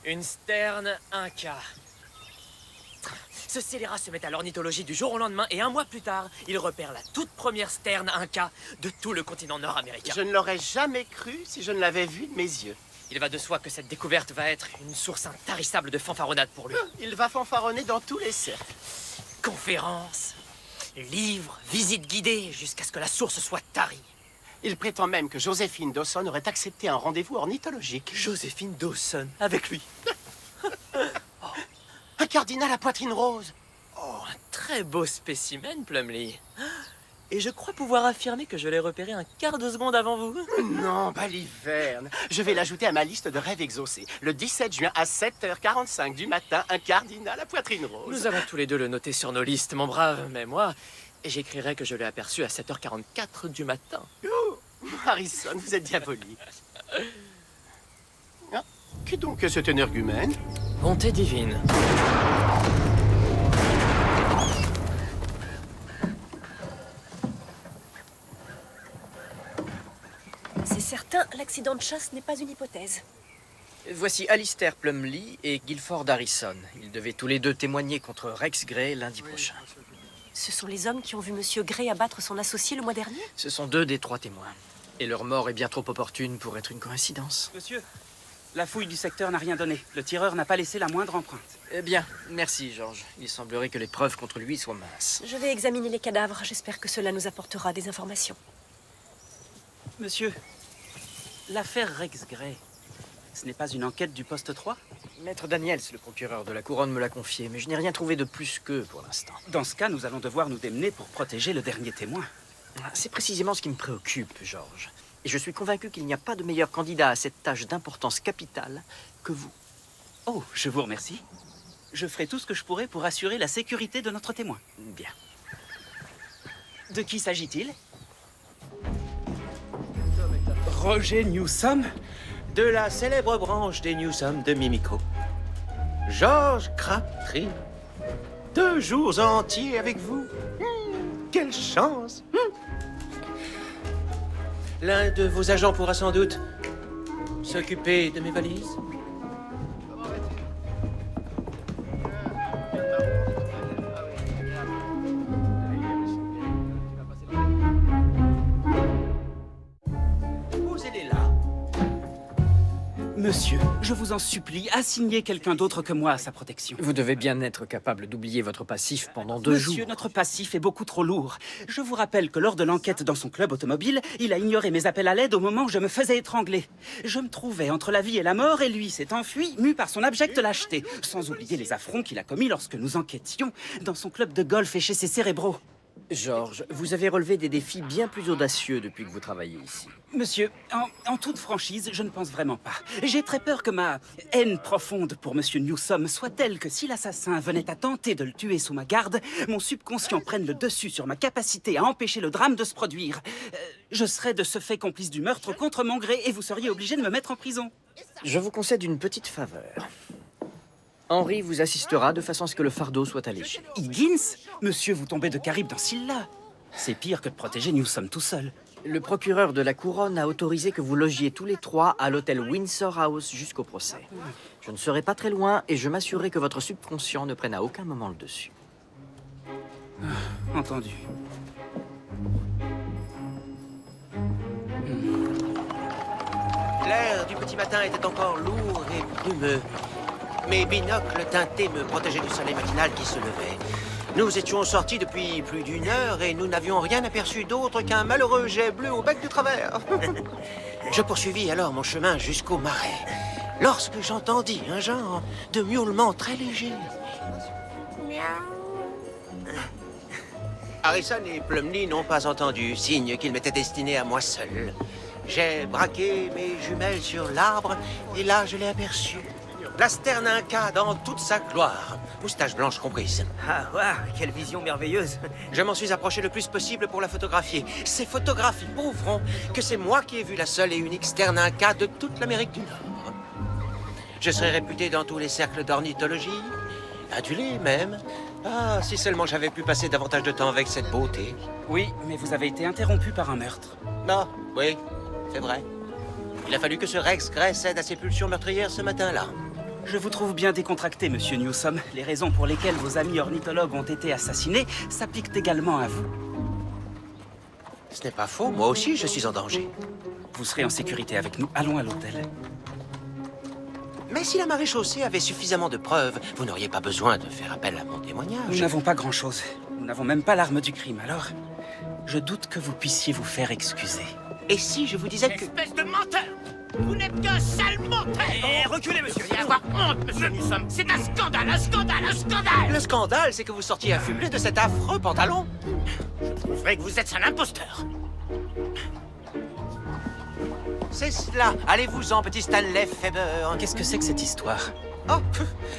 Une sterne Inca. Ce scélérat se met à l'ornithologie du jour au lendemain et un mois plus tard, il repère la toute première sterne Inca de tout le continent nord-américain. Je ne l'aurais jamais cru si je ne l'avais vu de mes yeux. Il va de soi que cette découverte va être une source intarissable de fanfaronnade pour lui. Il va fanfaronner dans tous les cercles. Conférences, livres, visites guidées, jusqu'à ce que la source soit tarie. Il prétend même que Joséphine Dawson aurait accepté un rendez-vous ornithologique. Joséphine Dawson, avec lui. Un cardinal à poitrine rose. Oh, un très beau spécimen, Plumlee. Et je crois pouvoir affirmer que je l'ai repéré un quart de seconde avant vous. Non, Baliverne. Je vais l'ajouter à ma liste de rêves exaucés. Le 17 juin à 7h45 du matin, un cardinal à poitrine rose. Nous allons tous les deux le noter sur nos listes, mon brave. Mais moi, j'écrirai que je l'ai aperçu à 7h44 du matin. Oh, Harrison, vous êtes diabolique. Ah, qu'est donc que cet énergumène? Bonté divine. C'est certain, l'accident de chasse n'est pas une hypothèse. Voici Alistair Plumlee et Guilford Harrison. Ils devaient tous les deux témoigner contre Rex Gray lundi prochain. Ce sont les hommes qui ont vu Monsieur Gray abattre son associé le mois dernier? Ce sont 2 des 3 témoins. Et leur mort est bien trop opportune pour être une coïncidence. Monsieur, la fouille du secteur n'a rien donné. Le tireur n'a pas laissé la moindre empreinte. Eh bien, merci, George. Il semblerait que les preuves contre lui soient minces. Je vais examiner les cadavres. J'espère que cela nous apportera des informations. Monsieur, l'affaire Rex Gray, ce n'est pas une enquête du poste 3? Maître Daniels, le procureur de la couronne, me l'a confié, mais je n'ai rien trouvé de plus qu'eux pour l'instant. Dans ce cas, nous allons devoir nous démener pour protéger le dernier témoin. C'est précisément ce qui me préoccupe, George. Et je suis convaincu qu'il n'y a pas de meilleur candidat à cette tâche d'importance capitale que vous. Oh, je vous remercie. Je ferai tout ce que je pourrai pour assurer la sécurité de notre témoin. Bien. De qui s'agit-il? Roger Newsom? De la célèbre branche des Newsom de Mimico. George Crabtree. 2 jours entiers avec vous. Quelle chance! L'un de vos agents pourra sans doute s'occuper de mes valises. Posez-les là. Monsieur, je vous en supplie, assignez quelqu'un d'autre que moi à sa protection. Vous devez bien être capable d'oublier votre passif pendant 2 jours. Monsieur, notre passif est beaucoup trop lourd. Je vous rappelle que lors de l'enquête dans son club automobile, il a ignoré mes appels à l'aide au moment où je me faisais étrangler. Je me trouvais entre la vie et la mort et lui s'est enfui, mu par son abjecte lâcheté. Sans oublier les affronts qu'il a commis lorsque nous enquêtions dans son club de golf et chez ses cérébraux. George, vous avez relevé des défis bien plus audacieux depuis que vous travaillez ici. Monsieur, en toute franchise, je ne pense vraiment pas. J'ai très peur que ma haine profonde pour Monsieur Newsom soit telle que si l'assassin venait à tenter de le tuer sous ma garde, mon subconscient prenne le dessus sur ma capacité à empêcher le drame de se produire. Je serais de ce fait complice du meurtre contre mon gré et vous seriez obligé de me mettre en prison. Je vous concède une petite faveur. Henry vous assistera de façon à ce que le fardeau soit allégé. Higgins? Monsieur, vous tombez de Caribe dans Scylla. C'est pire que de protéger Newsom tout seul. Le procureur de la couronne a autorisé que vous logiez tous les 3 à l'hôtel Windsor House jusqu'au procès. Je ne serai pas très loin et je m'assurerai que votre subconscient ne prenne à aucun moment le dessus. Entendu. L'air du petit matin était encore lourd et brumeux. Mes binocles teintés me protégeaient du soleil matinal qui se levait. Nous étions sortis depuis plus d'1 heure et nous n'avions rien aperçu d'autre qu'un malheureux jet bleu au bec de travers. Je poursuivis alors mon chemin jusqu'au marais, lorsque j'entendis un genre de miaulement très léger. Harrison et Plumlee n'ont pas entendu, signe qu'il m'était destiné à moi seul. J'ai braqué mes jumelles sur l'arbre et là je l'ai aperçu. La sterne Inca dans toute sa gloire, moustache blanche comprise. Ah, waouh, quelle vision merveilleuse. Je m'en suis approché le plus possible pour la photographier. Ces photographies prouveront que c'est moi qui ai vu la seule et unique sterne Inca de toute l'Amérique du Nord. Je serai réputé dans tous les cercles d'ornithologie, adulé même. Ah, si seulement j'avais pu passer davantage de temps avec cette beauté. Oui, mais vous avez été interrompu par un meurtre. Ah, oui, c'est vrai. Il a fallu que ce Rex Gray cède à ses pulsions meurtrières ce matin-là. Je vous trouve bien décontracté, monsieur Newsom. Les raisons pour lesquelles vos amis ornithologues ont été assassinés s'appliquent également à vous. Ce n'est pas faux, moi aussi je suis en danger. Vous serez en sécurité avec nous. Allons à l'hôtel. Mais si la maréchaussée avait suffisamment de preuves, vous n'auriez pas besoin de faire appel à mon Nous témoignage. n'avons pas grand-chose. Nous n'avons même pas l'arme du crime, alors... Je doute que vous puissiez vous faire excuser. Et si je vous disais que... Espèce de menteur! Vous n'êtes qu'un sale menteur! Reculez, monsieur. Vous devriez avoir honte, monsieur Newsom! C'est un scandale, un scandale, un scandale! Le scandale, c'est que vous sortiez affublé de cet affreux pantalon. Je vrai que vous êtes un imposteur! C'est cela. Allez-vous-en, petit Stanley Feber. Qu'est-ce que c'est que cette histoire? Oh,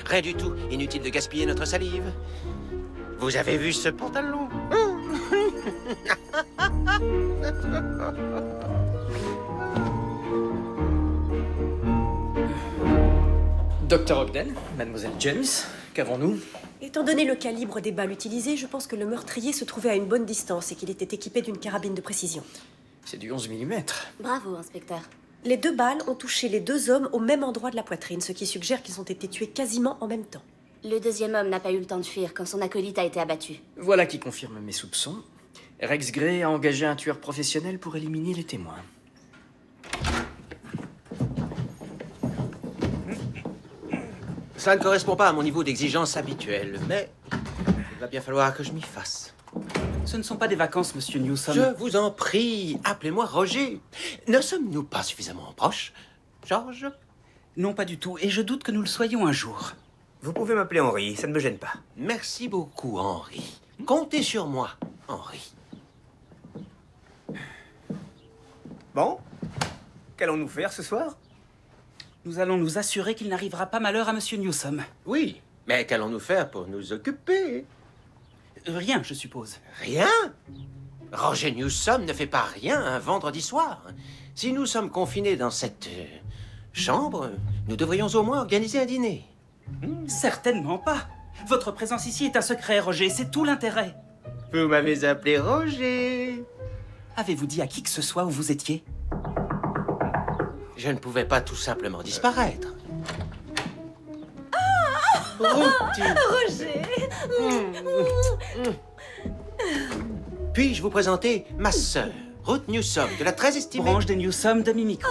rien du tout. Inutile de gaspiller notre salive. Vous avez vu ce pantalon? Docteur Ogden, mademoiselle James, qu'avons-nous? Étant donné le calibre des balles utilisées, je pense que le meurtrier se trouvait à une bonne distance et qu'il était équipé d'une carabine de précision. C'est du 11 mm. Bravo, inspecteur. Les 2 balles ont touché les 2 hommes au même endroit de la poitrine, ce qui suggère qu'ils ont été tués quasiment en même temps. Le deuxième homme n'a pas eu le temps de fuir quand son acolyte a été abattu. Voilà qui confirme mes soupçons. Rex Gray a engagé un tueur professionnel pour éliminer les témoins. Ça ne correspond pas à mon niveau d'exigence habituel, mais il va bien falloir que je m'y fasse. Ce ne sont pas des vacances, monsieur Newsom. Je vous en prie, appelez-moi Roger. Ne sommes-nous pas suffisamment proches, George? Non, pas du tout, et je doute que nous le soyons un jour. Vous pouvez m'appeler Henri, ça ne me gêne pas. Merci beaucoup, Henri. Comptez sur moi, Henri. Bon, qu'allons-nous faire ce soir? Nous allons nous assurer qu'il n'arrivera pas malheur à monsieur Newsom. Oui, mais qu'allons-nous faire pour nous occuper? Rien, je suppose. Rien? Roger Newsom ne fait pas rien un vendredi soir. Si nous sommes confinés dans cette chambre, nous devrions au moins organiser un dîner. Certainement pas. Votre présence ici est un secret, Roger, c'est tout l'intérêt. Vous m'avez appelé Roger. Avez-vous dit à qui que ce soit où vous étiez? Je ne pouvais pas tout simplement disparaître. Ruth. Roger! Puis-je vous présenter ma sœur, Ruth Newsom, de la très estimée... Branche des Newsom de Mimicry.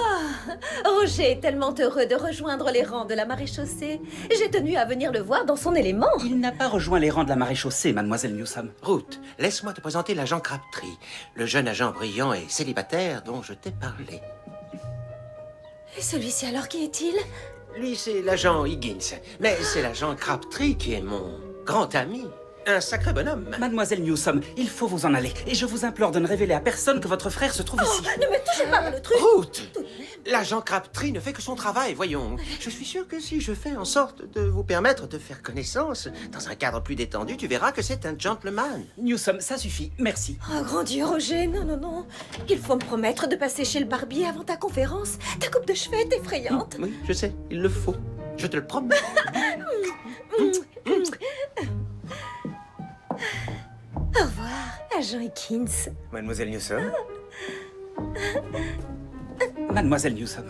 Roger est tellement heureux de rejoindre les rangs de la maréchaussée. J'ai tenu à venir le voir dans son élément. Il n'a pas rejoint les rangs de la maréchaussée, mademoiselle Newsom. Ruth, laisse-moi te présenter l'agent Crabtree, le jeune agent brillant et célibataire dont je t'ai parlé. Et celui-ci alors, qui est-il? Lui, c'est l'agent Higgins, mais c'est l'agent Crabtree qui est mon grand ami. Un sacré bonhomme. Mademoiselle Newsom, il faut vous en aller. Et je vous implore de ne révéler à personne que votre frère se trouve ici. Ne me touchez pas, le truc. Ruth! L'agent Crabtree ne fait que son travail, voyons. Je suis sûr que si je fais en sorte de vous permettre de faire connaissance dans un cadre plus détendu, tu verras que c'est un gentleman. Newsom, ça suffit. Merci. Oh, grand Dieu, Roger, non, non, non. Il faut me promettre de passer chez le barbier avant ta conférence. Ta coupe de cheveux est effrayante. Oui, je sais, il le faut. Je te le promets. Au revoir, agent Higgins. Mademoiselle Newsom? Mademoiselle Newsom.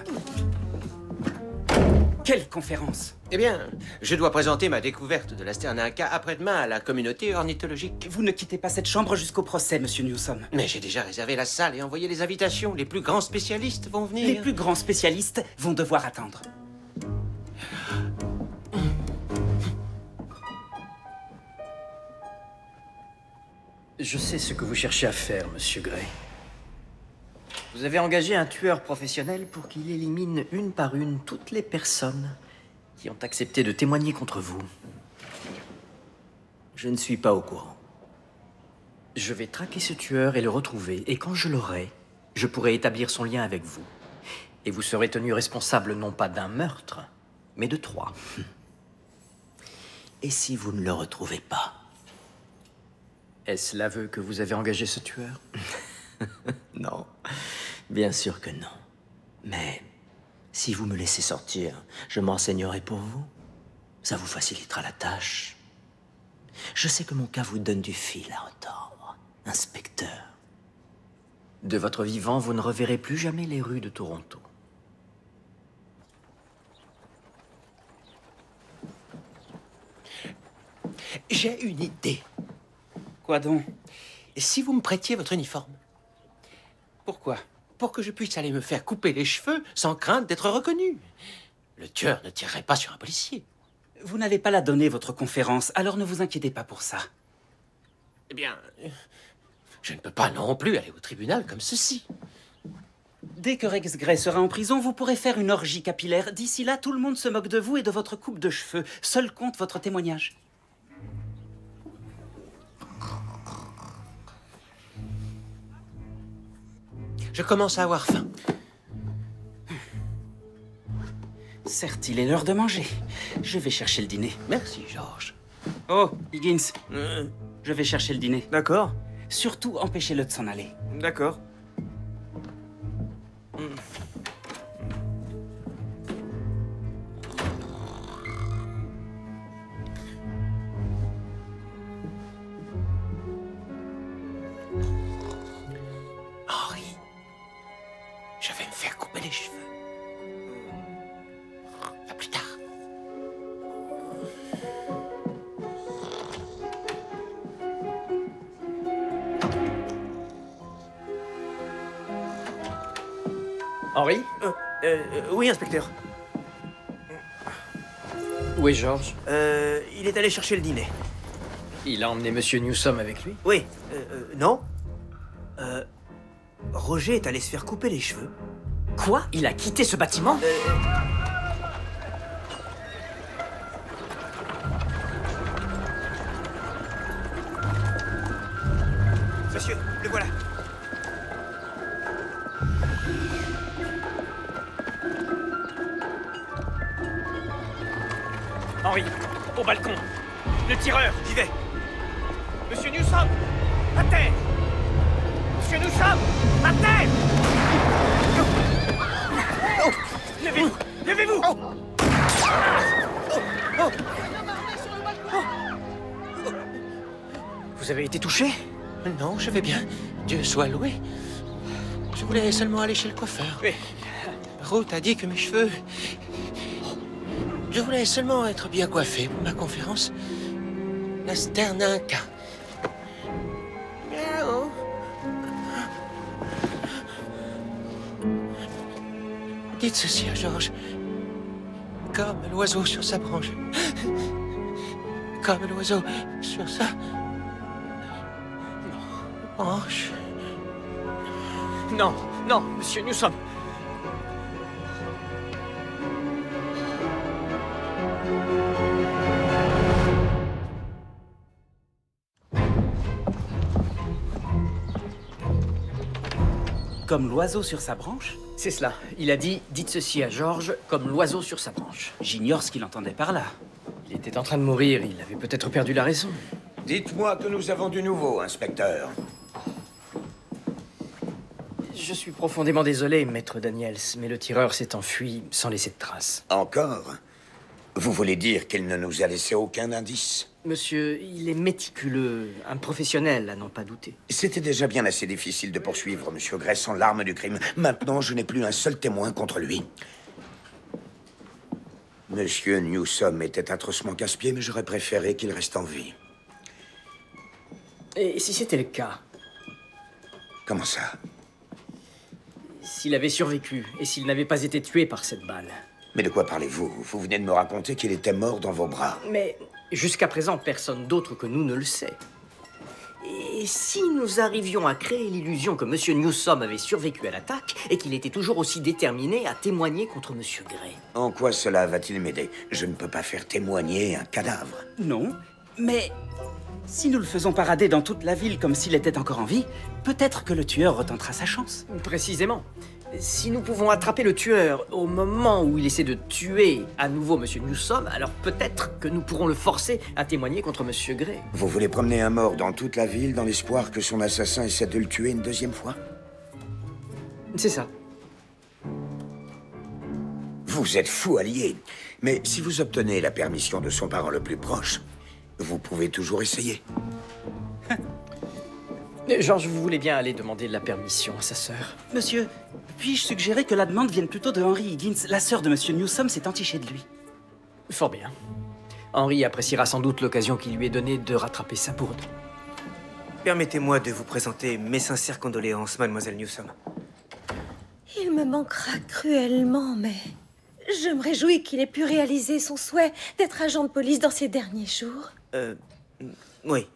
Quelle conférence! Eh bien, je dois présenter ma découverte de la Sternaka après-demain à la communauté ornithologique. Vous ne quittez pas cette chambre jusqu'au procès, monsieur Newsom. Mais j'ai déjà réservé la salle et envoyé les invitations. Les plus grands spécialistes vont venir. Les plus grands spécialistes vont devoir attendre. Je sais ce que vous cherchez à faire, monsieur Gray. Vous avez engagé un tueur professionnel pour qu'il élimine une par une toutes les personnes qui ont accepté de témoigner contre vous. Je ne suis pas au courant. Je vais traquer ce tueur et le retrouver, et quand je l'aurai, je pourrai établir son lien avec vous. Et vous serez tenu responsable non pas d'un meurtre, mais de 3. Et si vous ne le retrouvez pas? Est-ce l'aveu que vous avez engagé ce tueur? Non, bien sûr que non. Mais si vous me laissez sortir, je m'enseignerai pour vous. Ça vous facilitera la tâche. Je sais que mon cas vous donne du fil à retordre, inspecteur. De votre vivant, vous ne reverrez plus jamais les rues de Toronto. J'ai une idée. Quoi donc? Et si vous me prêtiez votre uniforme? Pourquoi? Pour que je puisse aller me faire couper les cheveux sans crainte d'être reconnu. Le tueur ne tirerait pas sur un policier. Vous n'allez pas la donner, votre conférence, alors ne vous inquiétez pas pour ça. Eh bien, je ne peux pas non plus aller au tribunal comme ceci. Dès que Rex Gray sera en prison, vous pourrez faire une orgie capillaire. D'ici là, tout le monde se moque de vous et de votre coupe de cheveux. Seul compte votre témoignage. Je commence à avoir faim. Certes, il est l'heure de manger. Je vais chercher le dîner. Merci, Georges. Oh, Higgins, je vais chercher le dîner. D'accord, Surtout, empêchez-le de s'en aller. d'accord. Henri, je vais me faire couper les cheveux. À plus tard. Henri? Oui, inspecteur. Où est Georges? Il est allé chercher le dîner. Il a emmené Monsieur Newsom avec lui? Oui, non. Roger est allé se faire couper les cheveux. Quoi? Il a quitté ce bâtiment? Monsieur, le voilà. Henri, au balcon. Le tireur. J'y vais. Monsieur Newsom, à terre. Monsieur Newsom, à terre. Levez-vous, levez-vous. Vous avez été touché? Non, je vais bien. Dieu soit loué. Je voulais seulement aller chez le coiffeur. Oui. Ruth a dit que mes cheveux... Je voulais seulement être bien coiffé pour ma conférence. La sterne Inca. Miaou. Dites ceci à Georges. Comme l'oiseau sur sa branche. Comme l'oiseau sur sa... branche. Non, non, Monsieur Newsom. Comme l'oiseau sur sa branche? C'est cela. Il a dit, dites ceci à Georges, comme l'oiseau sur sa branche. J'ignore ce qu'il entendait par là. Il était en train de mourir, il avait peut-être perdu la raison. Dites-moi que nous avons du nouveau, inspecteur. Je suis profondément désolé, maître Daniels, mais le tireur s'est enfui sans laisser de traces. Encore? Vous voulez dire qu'il ne nous a laissé aucun indice? Monsieur, il est méticuleux, un professionnel, à n'en pas douter. C'était déjà bien assez difficile de poursuivre Monsieur Gray sans l'arme du crime. Maintenant, je n'ai plus un seul témoin contre lui. Monsieur Newsom était atrocement casse-pied, mais j'aurais préféré qu'il reste en vie. Et si c'était le cas? Comment ça? S'il avait survécu, et s'il n'avait pas été tué par cette balle? Mais de quoi parlez-vous? Vous venez de me raconter qu'il était mort dans vos bras. Mais jusqu'à présent, personne d'autre que nous ne le sait. Et si nous arrivions à créer l'illusion que Monsieur Newsom avait survécu à l'attaque et qu'il était toujours aussi déterminé à témoigner contre Monsieur Gray? En quoi cela va-t-il m'aider? Je ne peux pas faire témoigner un cadavre. Non, mais si nous le faisons parader dans toute la ville comme s'il était encore en vie, peut-être que le tueur retentera sa chance. Précisément. Si nous pouvons attraper le tueur au moment où il essaie de tuer à nouveau Monsieur Newsom, alors peut-être que nous pourrons le forcer à témoigner contre Monsieur Gray. Vous voulez promener un mort dans toute la ville dans l'espoir que son assassin essaie de le tuer une deuxième fois? C'est ça. Vous êtes fou allié. Mais si vous obtenez la permission de son parent le plus proche, vous pouvez toujours essayer. Georges, vous voulez bien aller demander la permission à sa sœur? Monsieur, puis-je suggérer que la demande vienne plutôt de Henry Higgins? La sœur de Monsieur Newsom s'est entichée de lui. Fort bien. Henry appréciera sans doute l'occasion qui lui est donnée de rattraper sa bourde. Permettez-moi de vous présenter mes sincères condoléances, mademoiselle Newsom. Il me manquera cruellement, mais je me réjouis qu'il ait pu réaliser son souhait d'être agent de police dans ces derniers jours. Oui.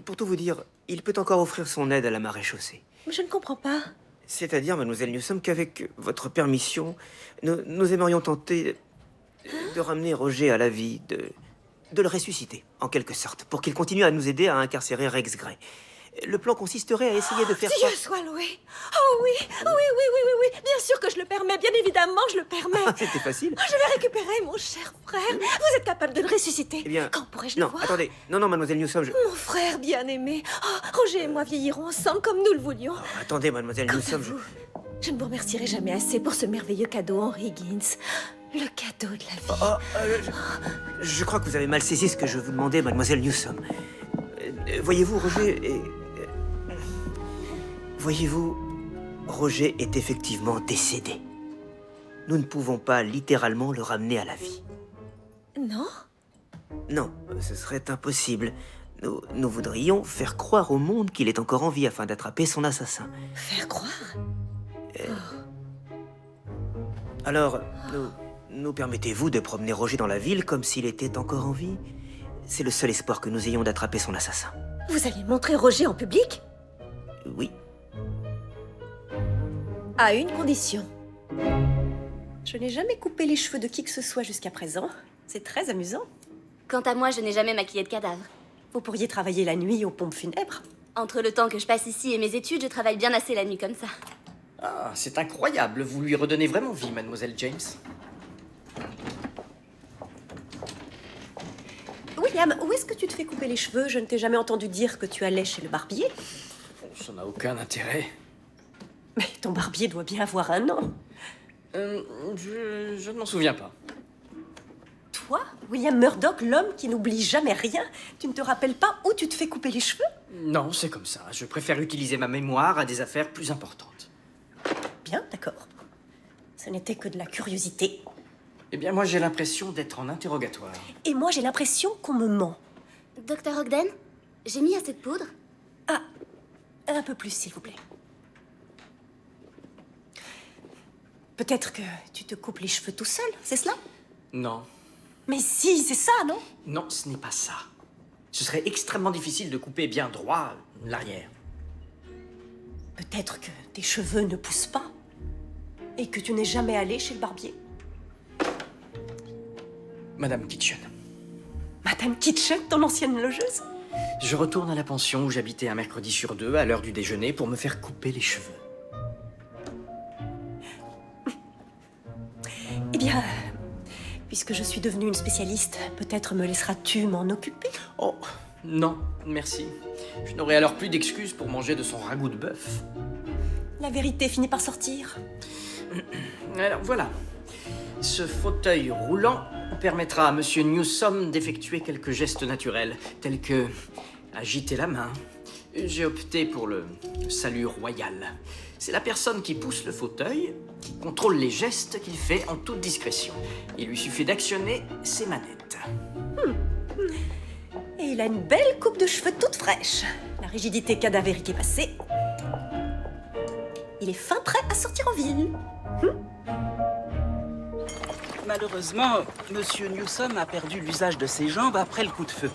Pour tout vous dire, il peut encore offrir son aide à la maréchaussée. Je ne comprends pas. C'est-à-dire, mademoiselle Newsom, qu'avec votre permission, nous aimerions tenter de ramener Roger à la vie, de le ressusciter, en quelque sorte, pour qu'il continue à nous aider à incarcérer Rex Gray. Le plan consisterait à essayer de faire... Dieu soit loué. Oh oui, oui, oui, oui, oui, oui. Bien sûr que je le permets, bien évidemment, je le permets. C'était facile. Je vais récupérer mon cher frère. Vous êtes capable de le ressusciter. Eh bien... Quand pourrais-je le Non, voir? attendez. Non, mademoiselle Newsom, Mon frère bien-aimé. Oh, Roger et moi vieillirons ensemble comme nous le voulions. Attendez, mademoiselle Quant à Newsom, vous, je ne vous remercierai jamais assez pour ce merveilleux cadeau, Henry Higgins. Le cadeau de la vie. je crois que vous avez mal saisi ce que je vous demandais, mademoiselle Newsom. Voyez-vous, Roger est effectivement décédé. Nous ne pouvons pas littéralement le ramener à la vie. Non? Non, ce serait impossible. Nous voudrions faire croire au monde qu'il est encore en vie afin d'attraper son assassin. Faire croire? Alors, nous permettez-vous de promener Roger dans la ville comme s'il était encore en vie? C'est le seul espoir que nous ayons d'attraper son assassin. Vous allez montrer Roger en public? Oui. À une condition. Je n'ai jamais coupé les cheveux de qui que ce soit jusqu'à présent. C'est très amusant. Quant à moi, je n'ai jamais maquillé de cadavre. Vous pourriez travailler la nuit aux pompes funèbres. Entre le temps que je passe ici et mes études, je travaille bien assez la nuit comme ça. Ah, c'est incroyable. Vous lui redonnez vraiment vie, mademoiselle James. William, où est-ce que tu te fais couper les cheveux? Je ne t'ai jamais entendu dire que tu allais chez le barbier. Ça n'a aucun intérêt. Mais ton barbier doit bien avoir un nom. Je ne m'en souviens pas. Toi, William Murdoch, l'homme qui n'oublie jamais rien, tu ne te rappelles pas où tu te fais couper les cheveux? Non, c'est comme ça. Je préfère utiliser ma mémoire à des affaires plus importantes. Bien, d'accord. Ce n'était que de la curiosité. Eh bien, moi, j'ai l'impression d'être en interrogatoire. Et moi, j'ai l'impression qu'on me ment. Docteur Ogden, j'ai mis assez de poudre. Ah, un peu plus, s'il vous plaît. Peut-être que tu te coupes les cheveux tout seul, c'est cela? Non. Mais si, c'est ça, non? Non, ce n'est pas ça. Ce serait extrêmement difficile de couper bien droit l'arrière. Peut-être que tes cheveux ne poussent pas. Et que tu n'es jamais allé chez le barbier. Madame Kitchen. Madame Kitchen, ton ancienne logeuse? Je retourne à la pension où j'habitais un mercredi sur deux à l'heure du déjeuner pour me faire couper les cheveux. Eh bien, puisque je suis devenue une spécialiste, peut-être me laisseras-tu m'en occuper? Oh, non, merci. Je n'aurai alors plus d'excuses pour manger de son ragoût de bœuf. La vérité finit par sortir. Alors voilà. Ce fauteuil roulant permettra à Monsieur Newsom d'effectuer quelques gestes naturels, tels que agiter la main. J'ai opté pour le salut royal. C'est la personne qui pousse le fauteuil qui contrôle les gestes qu'il fait en toute discrétion. Il lui suffit d'actionner ses manettes. Et il a une belle coupe de cheveux toute fraîche. La rigidité cadavérique est passée. Il est fin prêt à sortir en ville. Malheureusement, Monsieur Newsom a perdu l'usage de ses jambes après le coup de feu.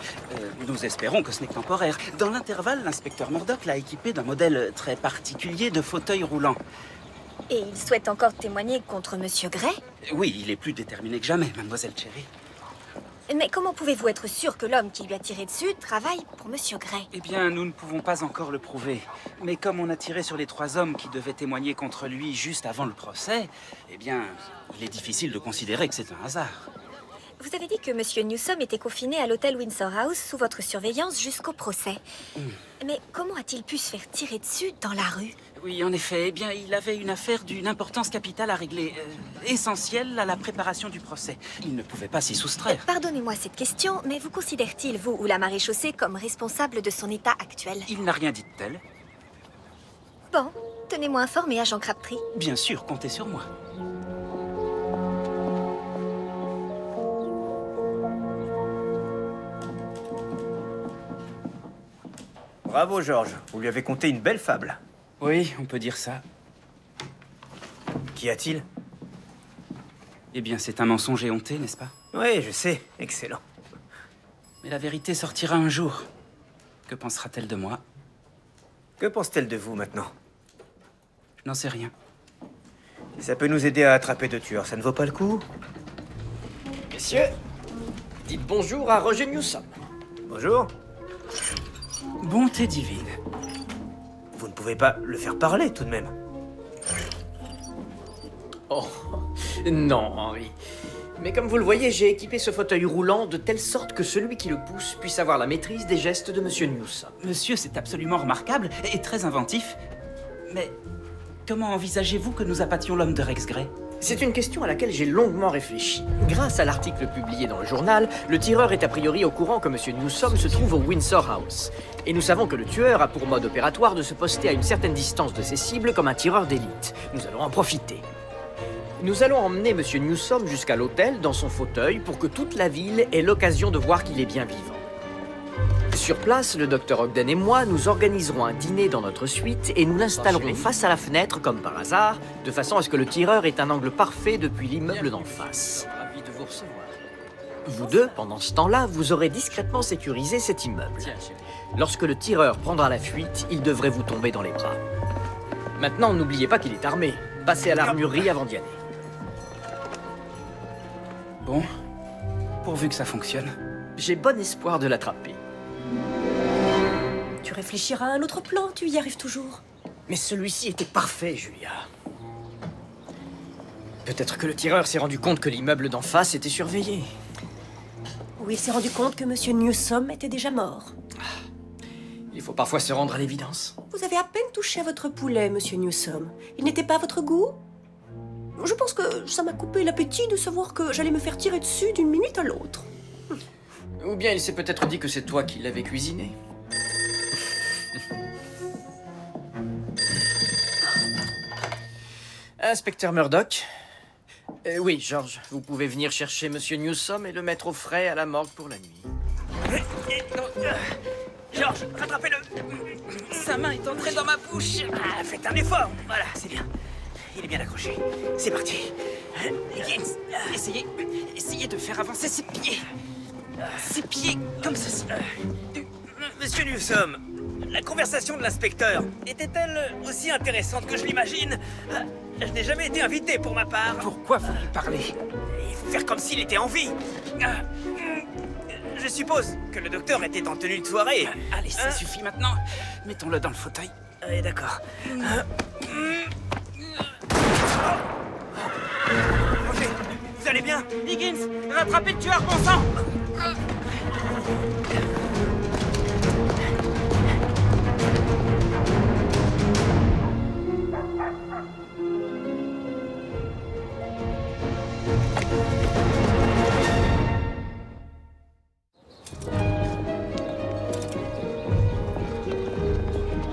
Nous espérons que ce n'est que temporaire. Dans l'intervalle, l'inspecteur Murdoch l'a équipé d'un modèle très particulier de fauteuil roulant. Et il souhaite encore témoigner contre Monsieur Gray? Oui, il est plus déterminé que jamais, mademoiselle Cherry. Mais comment pouvez-vous être sûr que l'homme qui lui a tiré dessus travaille pour Monsieur Gray? Eh bien, nous ne pouvons pas encore le prouver. Mais comme on a tiré sur les 3 hommes qui devaient témoigner contre lui juste avant le procès, eh bien, il est difficile de considérer que c'est un hasard. Vous avez dit que Monsieur Newsom était confiné à l'hôtel Windsor House sous votre surveillance jusqu'au procès. Mais comment a-t-il pu se faire tirer dessus dans la rue? Oui, en effet. Eh bien, il avait une affaire d'une importance capitale à régler, essentielle à la préparation du procès. Il ne pouvait pas s'y soustraire. Pardonnez-moi cette question, mais vous considère-t-il, vous ou la maréchaussée, comme responsable de son état actuel? Il n'a rien dit de tel. Bon, tenez-moi informé, agent Crabtree. Bien sûr, comptez sur moi. Bravo, George. Vous lui avez conté une belle fable. Oui, on peut dire ça. Qu'y a-t-il? Eh bien, c'est un mensonge éhonté, n'est-ce pas? Oui, je sais. Excellent. Mais la vérité sortira un jour. Que pensera-t-elle de moi? Que pense-t-elle de vous maintenant? Je n'en sais rien. Si ça peut nous aider à attraper deux tueurs, ça ne vaut pas le coup? Messieurs, dites bonjour à Roger Newsom. Bonjour. Bonté divine. Vous ne pouvez pas le faire parler, tout de même. Oh, non, Henri. Mais comme vous le voyez, j'ai équipé ce fauteuil roulant de telle sorte que celui qui le pousse puisse avoir la maîtrise des gestes de Monsieur Newsom. Monsieur, c'est absolument remarquable et très inventif. Mais comment envisagez-vous que nous appâtions l'homme de Rex Grey? C'est une question à laquelle j'ai longuement réfléchi. Grâce à l'article publié dans le journal, le tireur est a priori au courant que Monsieur Newsom se trouve au Windsor House. Et nous savons que le tueur a pour mode opératoire de se poster à une certaine distance de ses cibles comme un tireur d'élite. Nous allons en profiter. Nous allons emmener Monsieur Newsom jusqu'à l'hôtel dans son fauteuil pour que toute la ville ait l'occasion de voir qu'il est bien vivant. Sur place, le docteur Ogden et moi, nous organiserons un dîner dans notre suite et nous l'installerons face à la fenêtre, comme par hasard, de façon à ce que le tireur ait un angle parfait depuis l'immeuble d'en face. Ravi de vous recevoir. Vous deux, pendant ce temps-là, vous aurez discrètement sécurisé cet immeuble. Lorsque le tireur prendra la fuite, il devrait vous tomber dans les bras. Maintenant, n'oubliez pas qu'il est armé. Passez à l'armurerie avant d'y aller. Bon, pourvu que ça fonctionne. J'ai bon espoir de l'attraper. Tu réfléchiras à un autre plan, tu y arrives toujours. Mais celui-ci était parfait, Julia. Peut-être que le tireur s'est rendu compte que l'immeuble d'en face était surveillé. Ou il s'est rendu compte que Monsieur Newsom était déjà mort. Il faut parfois se rendre à l'évidence. Vous avez à peine touché à votre poulet, Monsieur Newsom. Il n'était pas à votre goût? Je pense que ça m'a coupé l'appétit de savoir que j'allais me faire tirer dessus d'une minute à l'autre. Ou bien il s'est peut-être dit que c'est toi qui l'avais cuisiné. Inspecteur Murdoch. Oui, George, vous pouvez venir chercher Monsieur Newsom et le mettre au frais à la morgue pour la nuit. George, rattrapez-le. Sa main est entrée dans ma bouche. Ah, faites un effort. Voilà, c'est bien. Il est bien accroché. C'est parti. Higgins, essayez de faire avancer ses pieds. Ses pieds, comme ceci. Monsieur Newsom, la conversation de l'inspecteur était-elle aussi intéressante que je l'imagine? Je n'ai jamais été invité pour ma part. Pourquoi vous lui parlez? Il faut faire comme s'il était en vie. Je suppose que le docteur était en tenue de soirée. Allez, ça suffit maintenant. Mettons-le dans le fauteuil. Oui, d'accord. Roger, vous allez bien? Higgins, rattrapez le tueur, bon sang!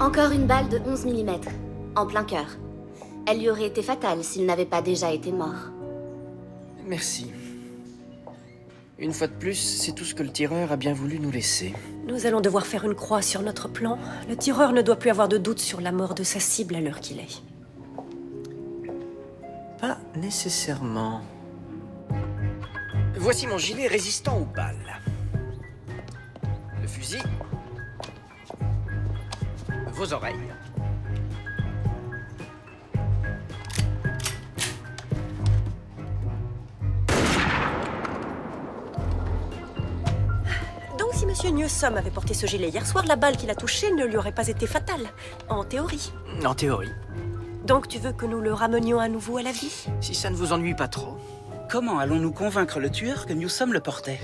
Encore une balle de 11 mm, en plein cœur. Elle lui aurait été fatale s'il n'avait pas déjà été mort. Merci. Une fois de plus, c'est tout ce que le tireur a bien voulu nous laisser. Nous allons devoir faire une croix sur notre plan. Le tireur ne doit plus avoir de doute sur la mort de sa cible à l'heure qu'il est. Pas nécessairement. Voici mon gilet résistant aux balles. Le fusil. Vos oreilles. Donc si Monsieur Newsom avait porté ce gilet hier soir, la balle qu'il a touchée ne lui aurait pas été fatale. En théorie. En théorie. Donc tu veux que nous le ramenions à nouveau à la vie? Si ça ne vous ennuie pas trop. Comment allons-nous convaincre le tueur que Newsom le portait?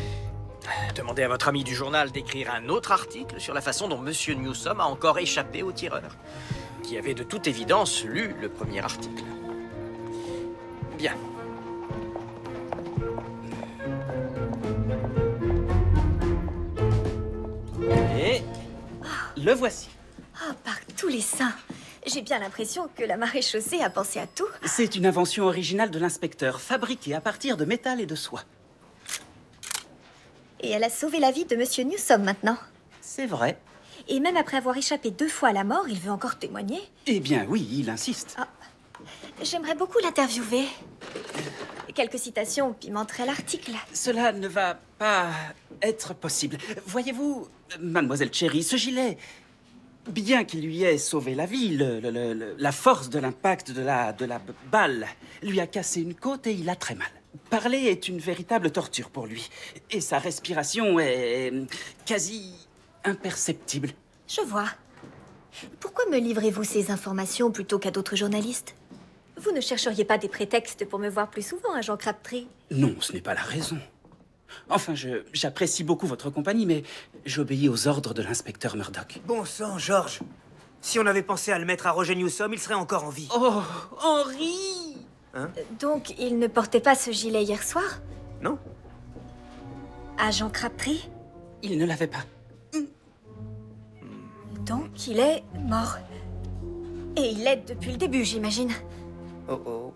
Demandez à votre ami du journal d'écrire un autre article sur la façon dont Monsieur Newsom a encore échappé au tireur, qui avait de toute évidence lu le premier article. Bien. Et le voici. Oh, par tous les saints. J'ai bien l'impression que la maréchaussée a pensé à tout. C'est une invention originale de l'inspecteur, fabriquée à partir de métal et de soie. Et elle a sauvé la vie de Monsieur Newsom maintenant. C'est vrai. Et même après avoir échappé 2 fois à la mort, il veut encore témoigner. Eh bien oui, il insiste. J'aimerais beaucoup l'interviewer. Quelques citations pimenteraient l'article. Cela ne va pas être possible. Voyez-vous, mademoiselle Cherry, ce gilet, bien qu'il lui ait sauvé la vie, la force de l'impact de la balle lui a cassé une côte et il a très mal. Parler est une véritable torture pour lui. Et sa respiration est quasi imperceptible. Je vois. Pourquoi me livrez-vous ces informations plutôt qu'à d'autres journalistes? Vous ne chercheriez pas des prétextes pour me voir plus souvent, agent Crabtree? Non, ce n'est pas la raison. Enfin, j'apprécie beaucoup votre compagnie, mais j'obéis aux ordres de l'inspecteur Murdoch. Bon sang, George. Si on avait pensé à le mettre à Roger Newsom, il serait encore en vie. Oh, Henri! Hein? Donc, il ne portait pas ce gilet hier soir? Non. Agent Crabtree? Il ne l'avait pas. Donc, il est mort. Et il l'est depuis le début, j'imagine. Oh oh.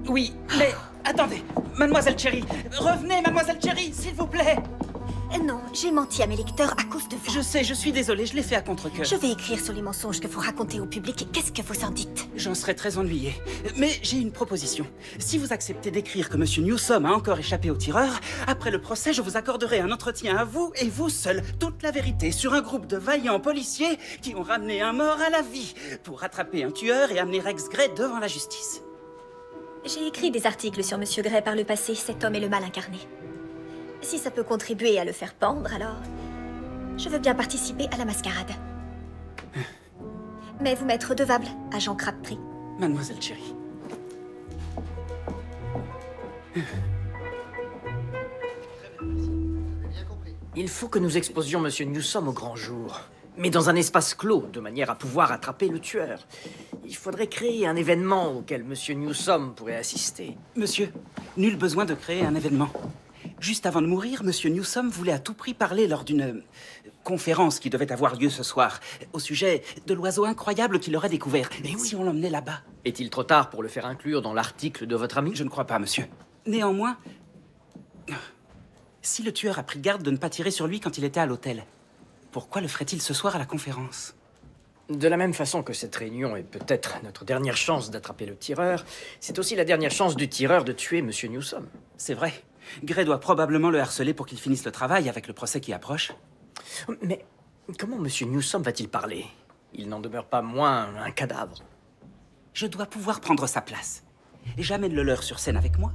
Oui, mais attendez, mademoiselle Cherry, revenez, mademoiselle Cherry, s'il vous plaît. Non, j'ai menti à mes lecteurs à cause de vous. Je sais, je suis désolé, je l'ai fait à contre-cœur. Je vais écrire sur les mensonges que vous racontez au public. Qu'est-ce que vous en dites? J'en serais très ennuyé. Mais j'ai une proposition. Si vous acceptez d'écrire que Monsieur Newsom a encore échappé au tireur, après le procès, je vous accorderai un entretien à vous et vous seul, toute la vérité sur un groupe de vaillants policiers qui ont ramené un mort à la vie pour rattraper un tueur et amener Rex Gray devant la justice. J'ai écrit des articles sur Monsieur Gray par le passé. Cet homme est le mal incarné. Si ça peut contribuer à le faire pendre, alors... je veux bien participer à la mascarade. Mais vous m'êtes redevable, agent Crabtree. Mademoiselle Cherry. Il faut que nous exposions Monsieur Newsom au grand jour, mais dans un espace clos, de manière à pouvoir attraper le tueur. Il faudrait créer un événement auquel Monsieur Newsom pourrait assister. Monsieur, nul besoin de créer un événement. Juste avant de mourir, Monsieur Newsom voulait à tout prix parler lors d'une conférence qui devait avoir lieu ce soir, au sujet de l'oiseau incroyable qu'il aurait découvert. Mais oui. Si on l'emmenait là-bas... Est-il trop tard pour le faire inclure dans l'article de votre ami? Je ne crois pas, monsieur. Néanmoins, si le tueur a pris garde de ne pas tirer sur lui quand il était à l'hôtel, pourquoi le ferait-il ce soir à la conférence? De la même façon que cette réunion est peut-être notre dernière chance d'attraper le tireur, c'est aussi la dernière chance du tireur de tuer Monsieur Newsom. C'est vrai. Gray doit probablement le harceler pour qu'il finisse le travail avec le procès qui approche. Mais comment Monsieur Newsom va-t-il parler? Il n'en demeure pas moins un cadavre. Je dois pouvoir prendre sa place. Et j'amène le leur sur scène avec moi.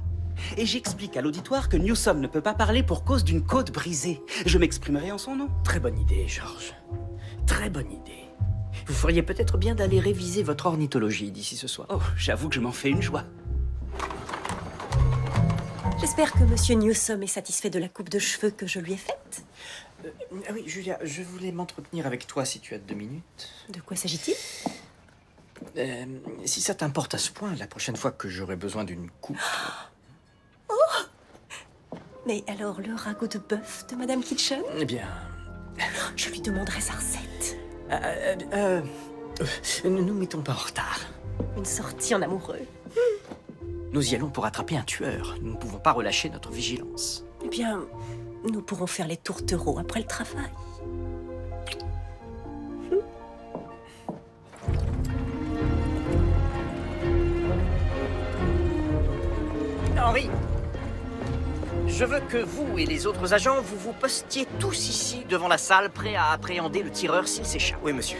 Et j'explique à l'auditoire que Newsom ne peut pas parler pour cause d'une côte brisée. Je m'exprimerai en son nom. Très bonne idée, George. Très bonne idée. Vous feriez peut-être bien d'aller réviser votre ornithologie d'ici ce soir. Oh, j'avoue que je m'en fais une joie. J'espère que Monsieur Newsom est satisfait de la coupe de cheveux que je lui ai faite. Oui, Julia, je voulais m'entretenir avec toi si tu as 2 minutes. De quoi s'agit-il? Si ça t'importe à ce point, la prochaine fois que j'aurai besoin d'une coupe... Oh! Mais alors, le ragoût de bœuf de Madame Kitchen? Eh bien... Je lui demanderai sa recette. Ne nous mettons pas en retard. Une sortie en amoureux. Nous y allons pour attraper un tueur. Nous ne pouvons pas relâcher notre vigilance. Eh bien, nous pourrons faire les tourtereaux après le travail. Henri, je veux que vous et les autres agents, vous vous postiez tous ici devant la salle, prêts à appréhender le tireur s'il s'échappe. Oui, monsieur.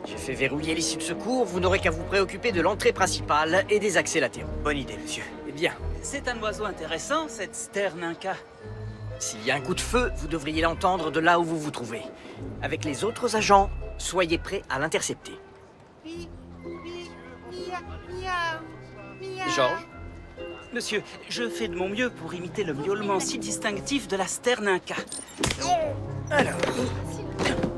J'ai fait verrouiller l'issue de secours, vous n'aurez qu'à vous préoccuper de l'entrée principale et des accès latéraux. Bonne idée, monsieur. Eh bien, C'est un oiseau intéressant, cette sterne inca. s'il y a un coup de feu, vous devriez l'entendre de là où vous vous trouvez. Avec les autres agents, soyez prêts à l'intercepter. Georges? Monsieur, je fais de mon mieux pour imiter le miaulement si distinctif de la sterne inca. Alors,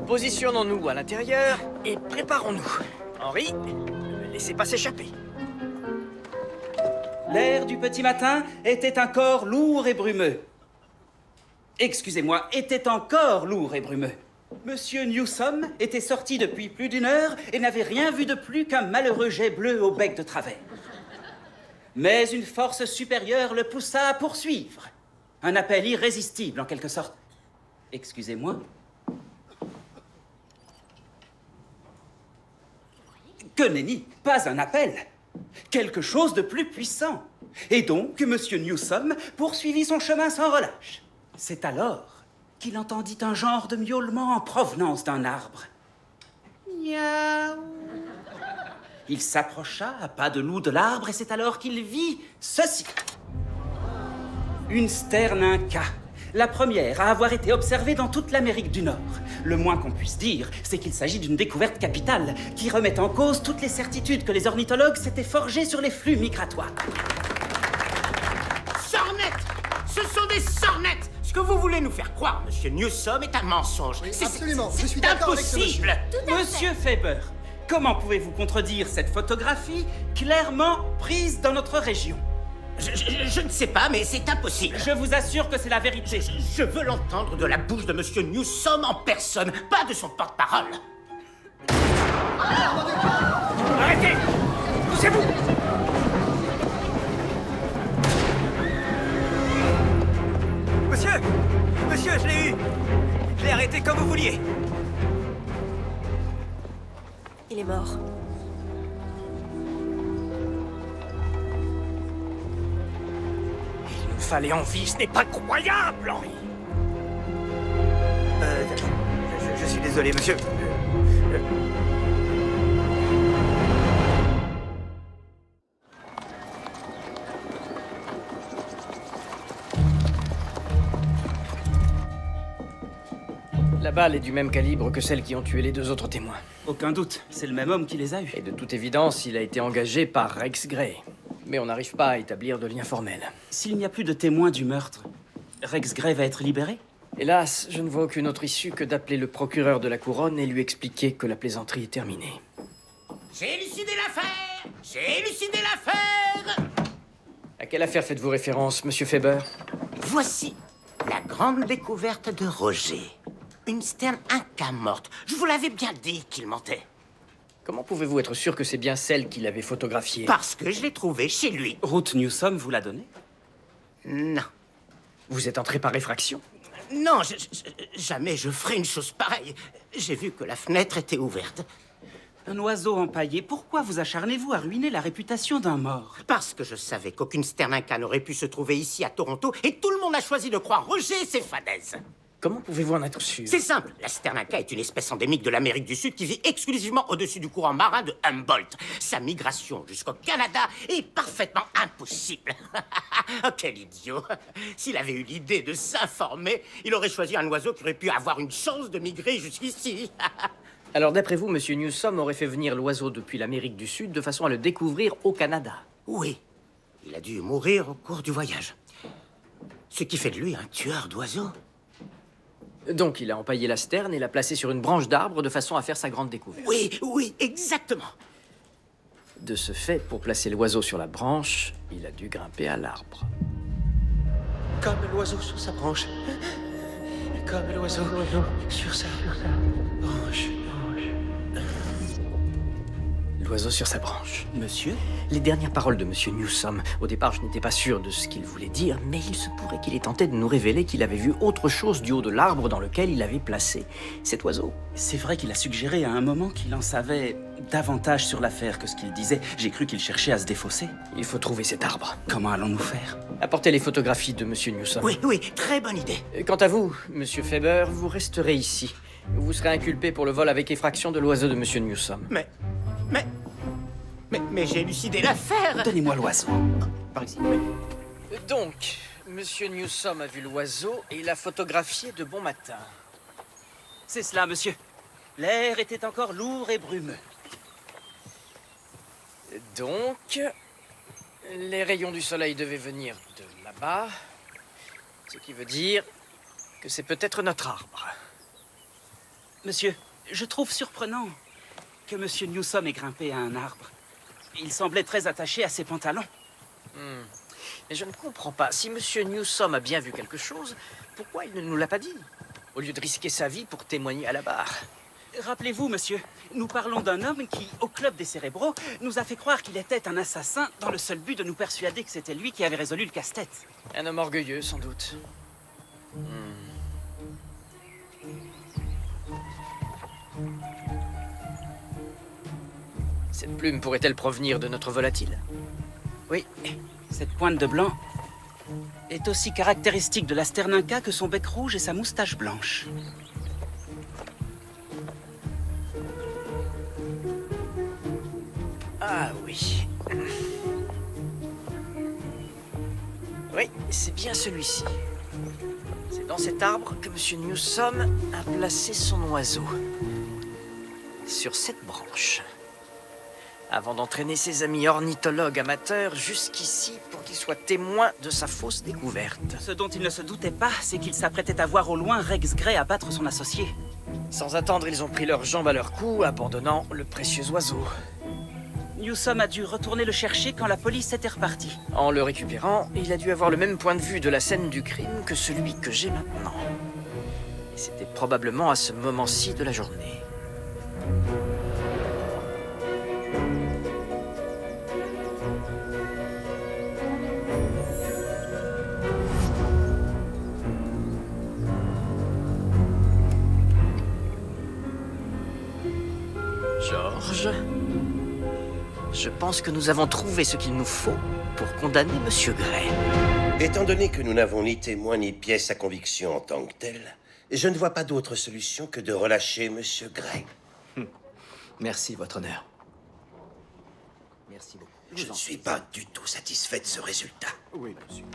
positionnons-nous à l'intérieur et préparons-nous. Henri, ne me laissez pas s'échapper. L'air du petit matin était encore lourd et brumeux. Excusez-moi, était encore lourd et brumeux. Monsieur Newsom était sorti depuis plus d'1 heure et n'avait rien vu de plus qu'un malheureux jet bleu au bec de travers. Mais une force supérieure le poussa à poursuivre. Un appel irrésistible, en quelque sorte. Excusez-moi. Que nenni, pas un appel. Quelque chose de plus puissant. Et donc, Monsieur Newsome poursuivit son chemin sans relâche. C'est alors qu'il entendit un genre de miaulement en provenance d'un arbre. Miaou. Il s'approcha à pas de loup de l'arbre et c'est alors qu'il vit ceci. Une sterne Inca, la première à avoir été observée dans toute l'Amérique du Nord. Le moins qu'on puisse dire, c'est qu'il s'agit d'une découverte capitale qui remet en cause toutes les certitudes que les ornithologues s'étaient forgées sur les flux migratoires. Sornettes! Ce sont des sornettes! Ce que vous voulez nous faire croire, Monsieur Newsome, est un mensonge. Oui, C'est- absolument. c'est Je suis d'accord avec ce impossible. Monsieur Faber, comment pouvez-vous contredire cette photographie clairement prise dans notre région? Je ne sais pas, mais c'est impossible. Je vous assure que c'est la vérité. Je veux l'entendre de la bouche de Monsieur Newsome en personne, pas de son porte-parole. Arrêtez! Poussez-vous! Monsieur! Monsieur, je l'ai eu! Je l'ai arrêté comme vous vouliez! Il est mort. Il nous fallait en vie, ce n'est pas croyable, Henri! Je suis désolé, monsieur. La balle est du même calibre que celles qui ont tué les deux autres témoins. Aucun doute, c'est le même homme qui les a eus. Et de toute évidence, il a été engagé par Rex Gray. Mais on n'arrive pas à établir de lien formel. S'il n'y a plus de témoins du meurtre, Rex Gray va être libéré? Hélas, je ne vois aucune autre issue que d'appeler le procureur de la couronne et lui expliquer que la plaisanterie est terminée. J'ai élucidé l'affaire! J'ai élucidé l'affaire! À quelle affaire faites-vous référence, monsieur Faber? Voici la grande découverte de Roger. Une sterne Inca morte. Je vous l'avais bien dit qu'il mentait. Comment pouvez-vous être sûr que c'est bien celle qu'il avait photographiée? Parce que je l'ai trouvée chez lui. Ruth Newsome vous l'a donnée? Non. Vous êtes entré par effraction? Non, jamais je ferai une chose pareille. J'ai vu que la fenêtre était ouverte. Un oiseau empaillé, pourquoi vous acharnez-vous à ruiner la réputation d'un mort? Parce que je savais qu'aucune sterne Inca n'aurait pu se trouver ici à Toronto et tout le monde a choisi de croire Roger et ses fadaises. Comment pouvez-vous en être sûr? C'est simple. La sterne Inca est une espèce endémique de l'Amérique du Sud qui vit exclusivement au-dessus du courant marin de Humboldt. Sa migration jusqu'au Canada est parfaitement impossible. Oh, quel idiot! S'il avait eu l'idée de s'informer, il aurait choisi un oiseau qui aurait pu avoir une chance de migrer jusqu'ici. Alors d'après vous, monsieur Newsome aurait fait venir l'oiseau depuis l'Amérique du Sud de façon à le découvrir au Canada? Oui. Il a dû mourir au cours du voyage. Ce qui fait de lui un tueur d'oiseaux. Donc il a empaillé la sterne et l'a placée sur une branche d'arbre de façon à faire sa grande découverte. Oui, oui, exactement. De ce fait, pour placer l'oiseau sur la branche, il a dû grimper à l'arbre. Comme l'oiseau sur sa branche. Comme l'oiseau sur sa branche. L'oiseau sur sa branche. Monsieur? Les dernières paroles de monsieur Newsome. Au départ, je n'étais pas sûr de ce qu'il voulait dire, mais il se pourrait qu'il ait tenté de nous révéler qu'il avait vu autre chose du haut de l'arbre dans lequel il avait placé cet oiseau. C'est vrai qu'il a suggéré à un moment qu'il en savait davantage sur l'affaire que ce qu'il disait. J'ai cru qu'il cherchait à se défausser. Il faut trouver cet arbre. Comment allons-nous faire? Apportez les photographies de monsieur Newsome. Oui, oui, très bonne idée. Quant à vous, monsieur Faber, vous resterez ici. Vous serez inculpé pour le vol avec effraction de l'oiseau de monsieur Newsome. Mais j'ai élucidé l'affaire. Donnez-moi l'oiseau. Par ici. Donc, monsieur Newsome a vu l'oiseau et l'a photographié de bon matin. C'est cela, monsieur. L'air était encore lourd et brumeux. Donc, les rayons du soleil devaient venir de là-bas, ce qui veut dire que c'est peut-être notre arbre. Monsieur, je trouve surprenant que monsieur Newsome ait grimpé à un arbre. Il semblait très attaché à ses pantalons. Mais je ne comprends pas. Si monsieur Newsome a bien vu quelque chose, pourquoi il ne nous l'a pas dit? Au lieu de risquer sa vie pour témoigner à la barre. Rappelez-vous, monsieur, nous parlons d'un homme qui, au club des cérébraux, nous a fait croire qu'il était un assassin dans le seul but de nous persuader que c'était lui qui avait résolu le casse-tête. Un homme orgueilleux, sans doute. Cette plume pourrait-elle provenir de notre volatile? Oui, cette pointe de blanc est aussi caractéristique de la Sterninca que son bec rouge et sa moustache blanche. Ah oui. Oui, c'est bien celui-ci. C'est dans cet arbre que M. Newsom a placé son oiseau. Sur cette branche. Avant d'entraîner ses amis ornithologues amateurs jusqu'ici pour qu'ils soient témoins de sa fausse découverte. Ce dont il ne se doutait pas, c'est qu'il s'apprêtait à voir au loin Rex Grey abattre son associé. Sans attendre, ils ont pris leurs jambes à leur cou, abandonnant le précieux oiseau. Newsom a dû retourner le chercher quand la police était repartie. En le récupérant, il a dû avoir le même point de vue de la scène du crime que celui que j'ai maintenant. Et c'était probablement à ce moment-ci de la journée. George, je pense que nous avons trouvé ce qu'il nous faut pour condamner Monsieur Grey. Étant donné que nous n'avons ni témoin ni pièce à conviction en tant que tel, je ne vois pas d'autre solution que de relâcher Monsieur Grey. Merci, votre honneur. Merci beaucoup. Je ne suis pas du tout satisfait de ce résultat. Oui, monsieur.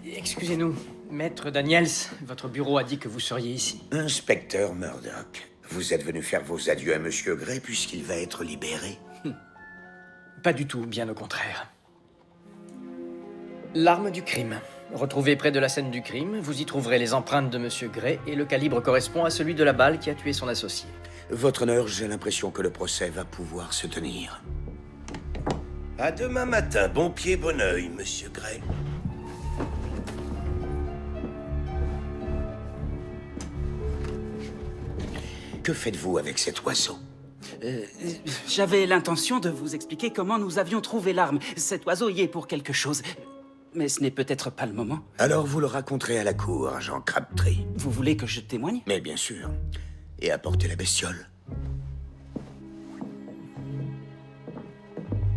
Excusez-nous, Maître Daniels, votre bureau a dit que vous seriez ici. Inspecteur Murdoch, vous êtes venu faire vos adieux à Monsieur Grey puisqu'il va être libéré? Pas du tout, bien au contraire. L'arme du crime. Retrouvée près de la scène du crime, vous y trouverez les empreintes de Monsieur Grey et le calibre correspond à celui de la balle qui a tué son associé. Votre honneur, j'ai l'impression que le procès va pouvoir se tenir. À demain matin, bon pied, bon oeil, Monsieur Grey. Que faites-vous avec cet oiseau? J'avais l'intention de vous expliquer comment nous avions trouvé l'arme. Cet oiseau y est pour quelque chose. Mais ce n'est peut-être pas le moment. Alors vous le raconterez à la cour, agent Crabtree. Vous voulez que je témoigne? Mais bien sûr. Et apportez la bestiole.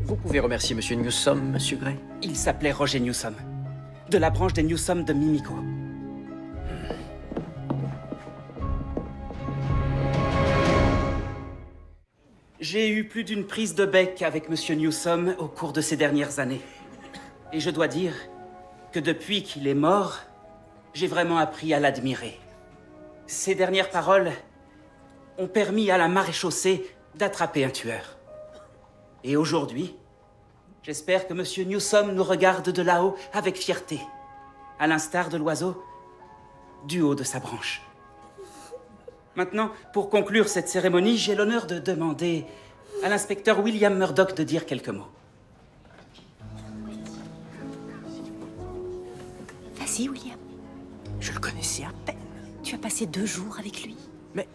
Vous pouvez remercier Monsieur Newsom, Monsieur Grey. Il s'appelait Roger Newsom. De la branche des Newsom de Mimico. J'ai eu plus d'une prise de bec avec Monsieur Newsom au cours de ces dernières années. Et je dois dire que depuis qu'il est mort, j'ai vraiment appris à l'admirer. Ses dernières paroles ont permis à la maréchaussée d'attraper un tueur. Et aujourd'hui, j'espère que Monsieur Newsom nous regarde de là-haut avec fierté, à l'instar de l'oiseau du haut de sa branche. Maintenant, pour conclure cette cérémonie, j'ai l'honneur de demander à l'inspecteur William Murdoch de dire quelques mots. Vas-y, William. Je le connaissais à peine. Tu as passé 2 jours avec lui. Mais...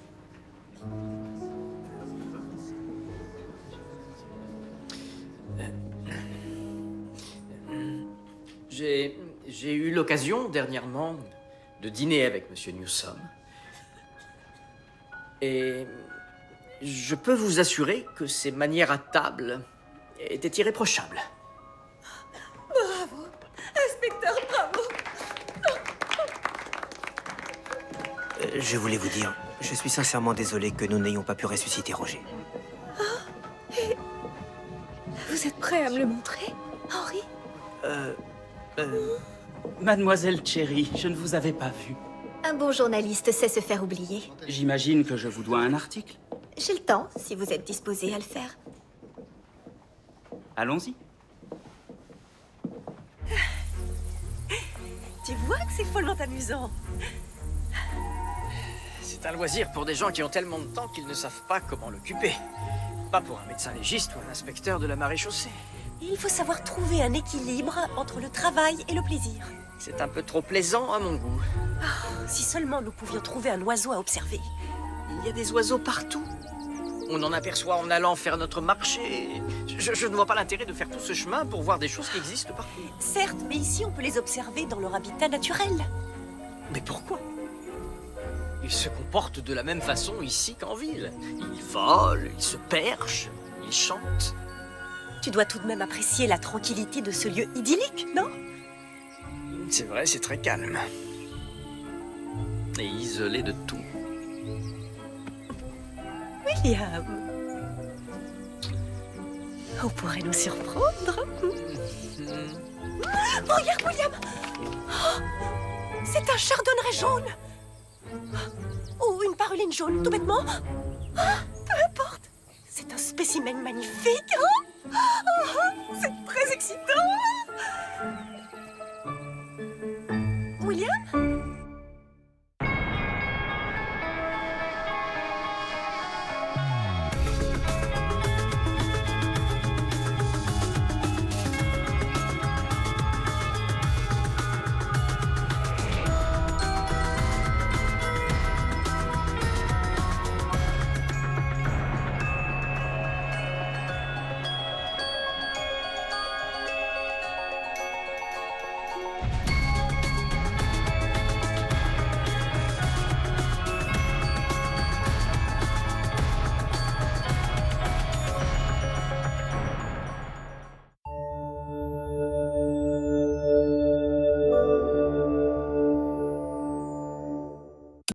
J'ai eu l'occasion, dernièrement, de dîner avec Monsieur Newsom. Et je peux vous assurer que ses manières à table étaient irréprochables. Bravo, inspecteur, bravo. Je voulais vous dire, je suis sincèrement désolé que nous n'ayons pas pu ressusciter Roger. Et vous êtes prêt à me le montrer, Henry? Mademoiselle Cherry, je ne vous avais pas vue. Un bon journaliste sait se faire oublier. J'imagine que je vous dois un article. J'ai le temps, si vous êtes disposé à le faire. Allons-y. Tu vois que c'est follement amusant. C'est un loisir pour des gens qui ont tellement de temps qu'ils ne savent pas comment l'occuper. Pas pour un médecin légiste ou un inspecteur de la maréchaussée. Il faut savoir trouver un équilibre entre le travail et le plaisir. C'est un peu trop plaisant à mon goût. Si seulement nous pouvions trouver un oiseau à observer. Il y a des oiseaux partout. On en aperçoit en allant faire notre marché. Je ne vois pas l'intérêt de faire tout ce chemin pour voir des choses qui existent partout. Certes, mais ici on peut les observer dans leur habitat naturel. Mais pourquoi? Ils se comportent de la même façon ici qu'en ville. Ils volent, ils se perchent, ils chantent. Tu dois tout de même apprécier la tranquillité de ce lieu idyllique, non? C'est vrai, c'est très calme. Et isolé de tout. William, on pourrait nous surprendre. Oh, regarde, William! Oh, c'est un chardonneret jaune! Ou une paruline jaune, tout bêtement. Peu importe. C'est un spécimen magnifique, hein? C'est très excitant.